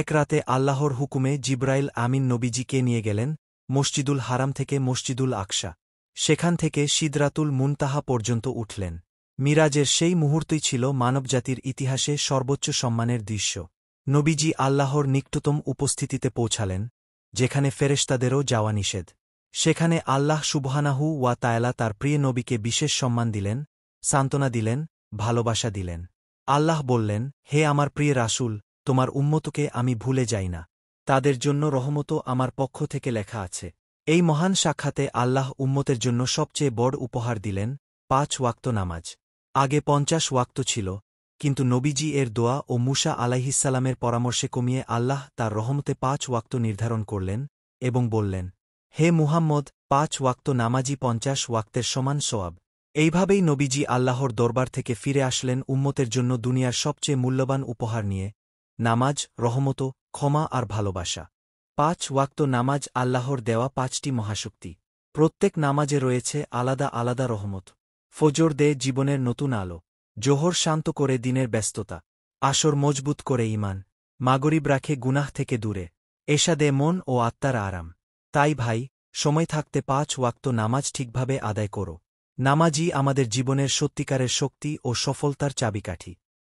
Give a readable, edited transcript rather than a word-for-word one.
এক রাতে আল্লাহর হুকুমে জিব্রাইল আমিন নবীজিকে নিয়ে গেলেন মসজিদুল হারাম থেকে মসজিদুল আকসা। সেখান থেকে সিদরাতুল মুনতাহা পর্যন্ত উঠলেন। মিরাজের সেই মুহূর্তই ছিল মানবজাতির ইতিহাসে সর্বোচ্চ সম্মানের দৃশ্য। নবীজি আল্লাহর নিকটতম উপস্থিতিতে পৌঁছালেন, যেখানে ফেরেশতাদেরও যাওয়া নিষেধ। সেখানে আল্লাহ সুবহানাহু ওয়া তাআলা তার প্রিয় নবীকে বিশেষ সম্মান দিলেন, সান্ত্বনা দিলেন, ভালোবাসা দিলেন। আল্লাহ বললেন, হে আমার প্রিয় রাসূল, তোমার উম্মতকে আমি ভুলে যাই না। তাদের জন্য রহমতও আমার পক্ষ থেকে লেখা আছে। এই মহান সাক্ষাতে আল্লাহ উম্মতের জন্য সবচেয়ে বড় উপহার দিলেন ৫ ওয়াক্ত নামাজ। আগে ৫০ ওয়াক্ত ছিল, কিন্তু নবীজি এর দোয়া ও মুসা আলাইহিসসালামের পরামর্শে কমিয়ে আল্লাহ তার রহমতে ৫ ওয়াক্ত নির্ধারণ করলেন এবং বললেন, হে মুহাম্মদ, ৫ ওয়াক্ত নামাজি ৫০ ওয়াক্তের সমান সওয়াব। এইভাবেই নবীজি আল্লাহর দরবার থেকে ফিরে আসলেন উম্মতের জন্য দুনিয়ার সবচেয়ে মূল্যবান উপহার নিয়ে, নামাজ, রহমত, ক্ষমা আর ভালোবাসা। ৫ ওয়াক্ত নামাজ আল্লাহর দেওয়া ৫টি মহাশক্তি। প্রত্যেক নামাজে রয়েছে আলাদা আলাদা রহমত। ফজর দেয় জীবনের নতুন আলো, জোহর শান্ত করে দিনের ব্যস্ততা, আসর মজবুত করে ঈমান, মাগরিব রাখে গুনাহ থেকে দূরে, এশা দেয় মন ও আত্মার আরাম। তাই ভাই, সময় থাকতে ৫ ওয়াক্ত নামাজ ঠিকভাবে আদায় করো। নামাজই আমাদের জীবনের সত্যিকারের শক্তি ও সফলতার চাবিকাঠি।